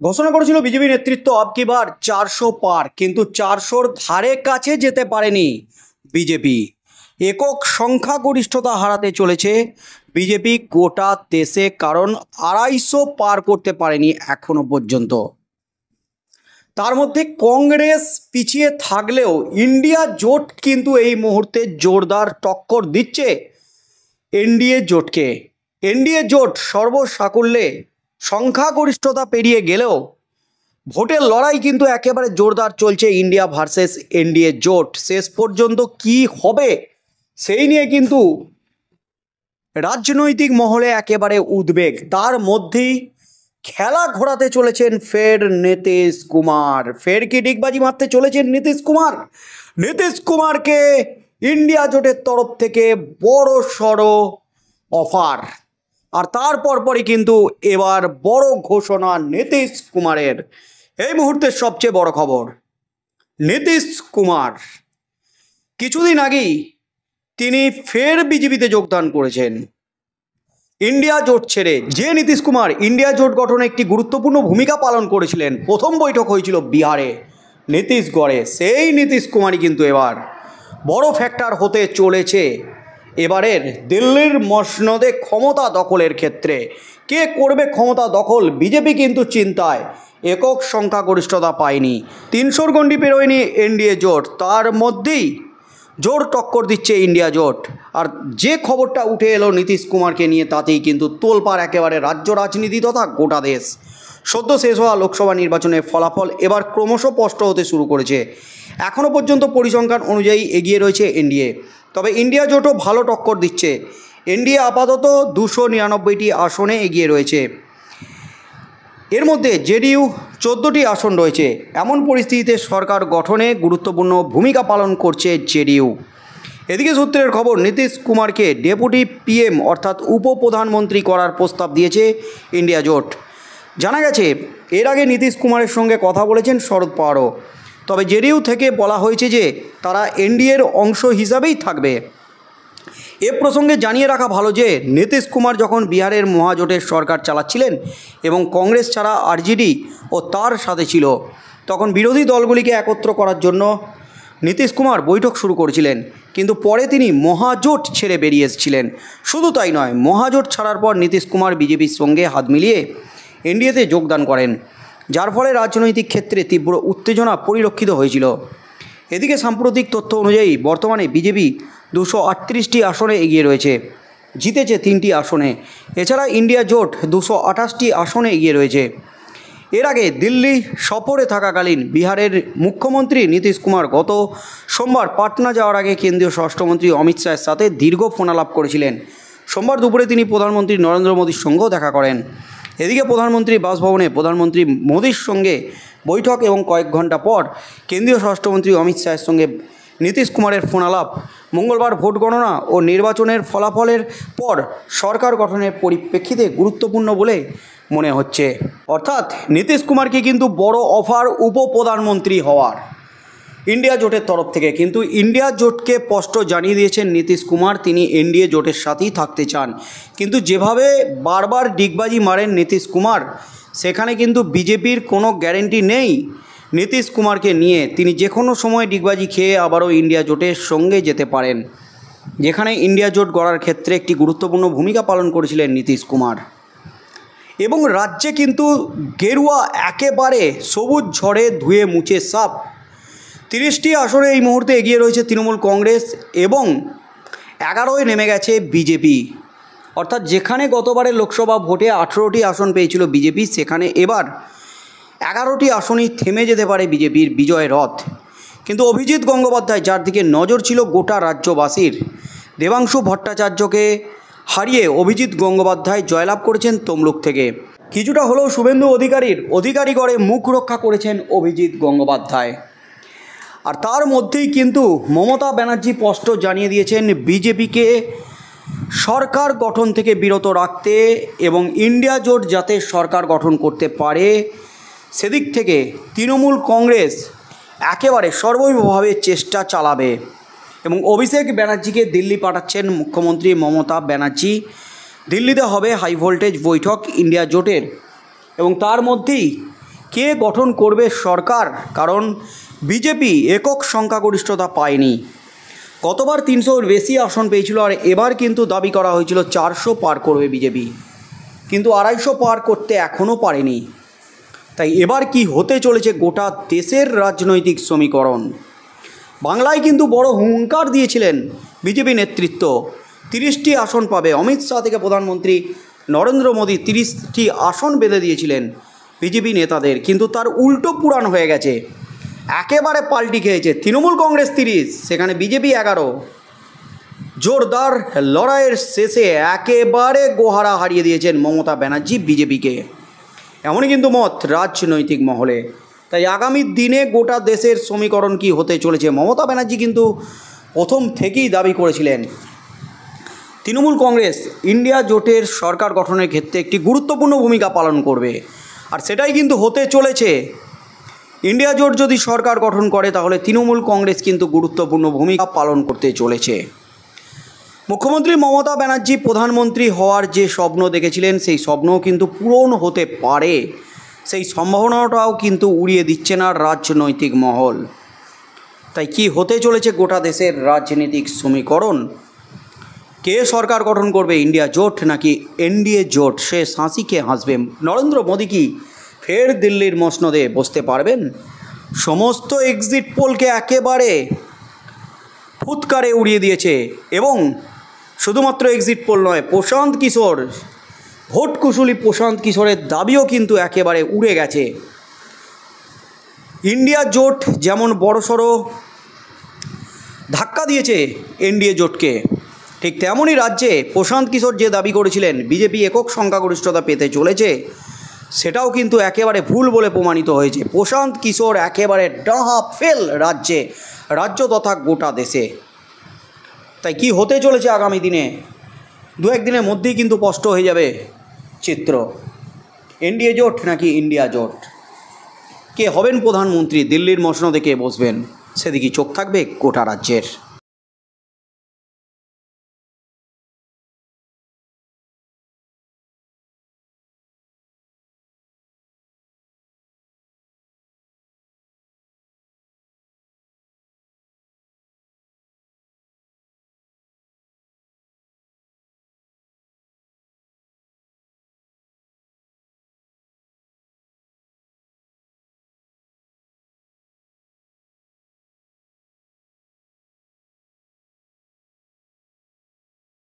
ঘোষণা করেছিল বিজেপি নেতৃত্ব আবকি বার 400 পার, কিন্তু 400-র ধারে কাছে যেতে পারেনি বিজেপি। একক সংখ্যাগরিষ্ঠতা হারাতে চলেছে বিজেপি গোটা দেশে, কারণ 250 পার করতে পারেনি এখনো পর্যন্ত। তার মধ্যে কংগ্রেস পিছিয়ে থাকলেও ইন্ডিয়া জোট কিন্তু এই মুহূর্তে জোরদার টক্কর দিচ্ছে এনডিএ জোটকে। এনডিএ জোট সর্বসাকুল্যে সংখ্যাগরিষ্ঠতা পেরিয়ে গেলেও ভোটের লড়াই কিন্তু একেবারে জোরদার চলছে ইন্ডিয়া ভার্সেস এনডিএ জোট। শেষ পর্যন্ত কি হবে সেই নিয়ে কিন্তু রাজনৈতিক মহলে একেবারে উদ্বেগ। তার মধ্যেই খেলা ঘোরাতে চলেছেন ফের নীতিশ কুমার। ফের কি ডিগবাজি মারতে চলেছেন নীতিশ কুমার? নীতিশ কুমারকে ইন্ডিয়া জোটের তরফ থেকে বড় সড়ো অফার, আর তারপর পরই কিন্তু এবার বড় ঘোষণা নীতিশ কুমারের। এই মুহূর্তের সবচেয়ে বড় খবর, নীতিশ কুমার কিছুদিন আগেই তিনি ফের বিজেপিতে যোগদান করেছেন ইন্ডিয়া জোট ছেড়ে। যে নীতিশ কুমার ইন্ডিয়া জোট গঠনে একটি গুরুত্বপূর্ণ ভূমিকা পালন করেছিলেন, প্রথম বৈঠক হয়েছিল বিহারে নীতিশগড়ে, সেই নীতিশ কুমারই কিন্তু এবার বড় ফ্যাক্টর হতে চলেছে এবারের দিল্লির মসনদে ক্ষমতা দখলের ক্ষেত্রে। কে করবে ক্ষমতা দখল? বিজেপি কিন্তু চিন্তায়, একক সংখ্যাগরিষ্ঠতা পায়নি, 300-র গণ্ডি পেরোয়নি এনডিএ জোট, তার মধ্যেই জোর টক্কর দিচ্ছে ইন্ডিয়া জোট। আর যে খবরটা উঠে এলো নীতিশ কুমারকে নিয়ে, তাতেই কিন্তু তোলপাড় একেবারে রাজ্য রাজনীতি তথা গোটা দেশ। সদ্য শেষ হওয়া লোকসভা নির্বাচনের ফলাফল এবার ক্রমশ স্পষ্ট হতে শুরু করেছে। এখনও পর্যন্ত পরিসংখ্যান অনুযায়ী এগিয়ে রয়েছে এনডিএ, তবে ইন্ডিয়া জোটও ভালো টক্কর দিচ্ছে। এনডিএ আপাতত 299টি আসনে এগিয়ে রয়েছে, এর মধ্যে জেডিইউ 14টি আসন রয়েছে। এমন পরিস্থিতিতে সরকার গঠনে গুরুত্বপূর্ণ ভূমিকা পালন করছে জেডিইউ। এদিকে সূত্রের খবর, নীতিশ কুমারকে ডেপুটি পিএম অর্থাৎ উপপ্রধানমন্ত্রী করার প্রস্তাব দিয়েছে ইন্ডিয়া জোট। জানা গেছে এর আগে নীতিশ কুমারের সঙ্গে কথা বলেছেন শরদ পাওয়ারও, তবে জেডিইউ থেকে বলা হয়েছে যে তারা এনডিএর অংশ হিসাবেই থাকবে। এ প্রসঙ্গে জানিয়ে রাখা ভালো যে নীতিশ কুমার যখন বিহারের মহাজোটের সরকার চালাচ্ছিলেন এবং কংগ্রেস ছাড়া আরজেডি ও তার সাথে ছিল, তখন বিরোধী দলগুলিকে একত্র করার জন্য নীতিশ কুমার বৈঠক শুরু করেছিলেন, কিন্তু পরে তিনি মহাজোট ছেড়ে বেরিয়ে এসেছিলেন। শুধু তাই নয়, মহাজোট ছাড়ার পর নীতিশ কুমার বিজেপির সঙ্গে হাত মিলিয়ে এনডিএতে যোগদান করেন, যার ফলে রাজনৈতিক ক্ষেত্রে তীব্র উত্তেজনা পরিলক্ষিত হয়েছিল। এদিকে সাম্প্রতিক তথ্য অনুযায়ী বর্তমানে বিজেপি 238টি আসনে এগিয়ে রয়েছে, জিতেছে 3টি আসনে। এছাড়া ইন্ডিয়া জোট 228টি আসনে এগিয়ে রয়েছে। এর আগে দিল্লি সফরে থাকাকালীন বিহারের মুখ্যমন্ত্রী নীতিশ কুমার গত সোমবার পাটনা যাওয়ার আগে কেন্দ্রীয় স্বরাষ্ট্রমন্ত্রী অমিত শাহের সাথে দীর্ঘ ফোনালাপ করেছিলেন। সোমবার দুপুরে তিনি প্রধানমন্ত্রী নরেন্দ্র মোদীর সঙ্গেও দেখা করেন। এদিকে প্রধানমন্ত্রী বাসভবনে প্রধানমন্ত্রী মোদীর সঙ্গে বৈঠক এবং কয়েক ঘন্টা পর কেন্দ্রীয় স্বরাষ্ট্রমন্ত্রী অমিত শাহের সঙ্গে নীতিশ কুমারের ফোনালাপ মঙ্গলবার ভোট গণনা ও নির্বাচনের ফলাফলের পর সরকার গঠনের পরিপ্রেক্ষিতে গুরুত্বপূর্ণ বলে মনে হচ্ছে। অর্থাৎ নীতিশ কুমারকে কিন্তু বড় অফার উপপ্রধানমন্ত্রী হওয়ার ইন্ডিয়া জোটের তরফ থেকে, কিন্তু ইন্ডিয়া জোটকে স্পষ্ট জানিয়ে দিয়েছেন নীতিশ কুমার তিনি এনডিএ জোটের সাথেই থাকতে চান। কিন্তু যেভাবে বারবার ডিগবাজি মারেন নীতিশ কুমার, সেখানে কিন্তু বিজেপির কোনো গ্যারেন্টি নেই নীতিশ কুমারকে নিয়ে। তিনি যে কোনো সময় ডিগবাজি খেয়ে আবারও ইন্ডিয়া জোটের সঙ্গে যেতে পারেন, যেখানে ইন্ডিয়া জোট গড়ার ক্ষেত্রে একটি গুরুত্বপূর্ণ ভূমিকা পালন করেছিলেন নীতিশ কুমার। এবং রাজ্যে কিন্তু গেরুয়া একেবারে সবুজ ঝড়ে ধুয়ে মুছে সাফ। 30টি আসনে এই মুহূর্তে এগিয়ে রয়েছে তৃণমূল কংগ্রেস এবং 11য় নেমে গেছে বিজেপি। অর্থাৎ যেখানে গতবারের লোকসভা ভোটে 18টি আসন পেয়েছিল বিজেপি, সেখানে এবার 11টি আসনই থেমে যেতে পারে বিজেপির বিজয় রথ। কিন্তু অভিজিৎ গঙ্গোপাধ্যায়, যার দিকে নজর ছিল গোটা রাজ্যবাসীর, দেবাংশু ভট্টাচার্যকে হারিয়ে অভিজিৎ গঙ্গোপাধ্যায় জয়লাভ করেছেন তমলুক থেকে। কিছুটা হলেও শুভেন্দু অধিকারীগড়ে মুখ রক্ষা করেছেন অভিজিৎ গঙ্গোপাধ্যায়। আর তার মধ্যেই কিন্তু মমতা ব্যানার্জি স্পষ্ট জানিয়ে দিয়েছেন বিজেপিকে সরকার গঠন থেকে বিরত রাখতে এবং ইন্ডিয়া জোট যাতে সরকার গঠন করতে পারে সেদিক থেকে তৃণমূল কংগ্রেস একেবারে সর্বভাবে চেষ্টা চালাবে। এবং অভিষেক ব্যানার্জিকে দিল্লি পাঠাচ্ছেন মুখ্যমন্ত্রী মমতা ব্যানার্জি। দিল্লিতে হবে হাই ভোল্টেজ বৈঠক ইন্ডিয়া জোটের, এবং তার মধ্যেই কে গঠন করবে সরকার? কারণ বিজেপি একক সংখ্যাগরিষ্ঠতা পায়নি। গতবার 300-এর বেশি আসন পেয়েছিল, আর এবার কিন্তু দাবি করা হয়েছিল 400 পার করবে বিজেপি, কিন্তু 250 পার করতে এখনও পারেনি। তাই এবার কি হতে চলেছে গোটা দেশের রাজনৈতিক সমীকরণ? বাংলায় কিন্তু বড় হুঙ্কার দিয়েছিলেন বিজেপি নেতৃত্ব, 30টি আসন পাবে। অমিত শাহ থেকে প্রধানমন্ত্রী নরেন্দ্র মোদী 30টি আসন বেঁধে দিয়েছিলেন বিজেপি নেতাদের, কিন্তু তার উল্টো পুরাণ হয়ে গেছে, একেবারে পাল্টি খেয়েছে। তৃণমূল কংগ্রেস 30, সেখানে বিজেপি 11। জোরদার লড়াইয়ের শেষে একেবারে গোহারা হারিয়ে দিয়েছেন মমতা ব্যানার্জি বিজেপিকে, এমনই কিন্তু মত রাজনৈতিক মহলে। তাই আগামী দিনে গোটা দেশের সমীকরণ কি হতে চলেছে? মমতা ব্যানার্জি কিন্তু প্রথম থেকেই দাবি করেছিলেন তৃণমূল কংগ্রেস ইন্ডিয়া জোটের সরকার গঠনের ক্ষেত্রে একটি গুরুত্বপূর্ণ ভূমিকা পালন করবে, আর সেটাই কিন্তু হতে চলেছে। ইন্ডিয়া জোট যদি সরকার গঠন করে তাহলে তৃণমূল কংগ্রেস কিন্তু গুরুত্বপূর্ণ ভূমিকা পালন করতে চলেছে। মুখ্যমন্ত্রী মমতা ব্যানার্জি প্রধানমন্ত্রী হওয়ার যে স্বপ্ন দেখেছিলেন, সেই স্বপ্নও কিন্তু পূরণ হতে পারে, সেই সম্ভাবনাটাও কিন্তু উড়িয়ে দিচ্ছে না রাজনৈতিক মহল। তাই কি হতে চলেছে গোটা দেশের রাজনৈতিক সমীকরণ? কে সরকার গঠন করবে, ইন্ডিয়া জোট নাকি এনডিএ জোট? সে হাসিকে হাসবে। নরেন্দ্র মোদী কি ফের দিল্লির মসনদে বসতে পারবেন? সমস্ত এক্সিট পোলকে একেবারে ফুৎকারে উড়িয়ে দিয়েছে, এবং শুধুমাত্র এক্সিট পোল নয়, প্রশান্ত কিশোর, ভোট কুশলী প্রশান্ত কিশোরের দাবিও কিন্তু একেবারে উড়ে গেছে। ইন্ডিয়া জোট যেমন বড়সড় ধাক্কা দিয়েছে এনডিএ জোটকে, ঠিক তেমনই রাজ্যে প্রশান্ত কিশোর যে দাবি করেছিলেন বিজেপি একক সংখ্যাগরিষ্ঠতা পেতে চলেছে, সেটাও কিন্তু একেবারে ভুল বলে প্রমাণিত হয়েছে। প্রশান্ত কিশোর একেবারে ডাহা ফেল রাজ্য তথা গোটা দেশে। তাই কি হতে চলেছে আগামী দিনে? 2-1 দিনের মধ্যেই কিন্তু স্পষ্ট হয়ে যাবে চিত্র। এনডিএ জোট নাকি ইন্ডিয়া জোট? কে হবেন প্রধানমন্ত্রী? দিল্লির মসনদে কে বসবেন? সেদিকে চোখ থাকবে গোটা রাজ্যের।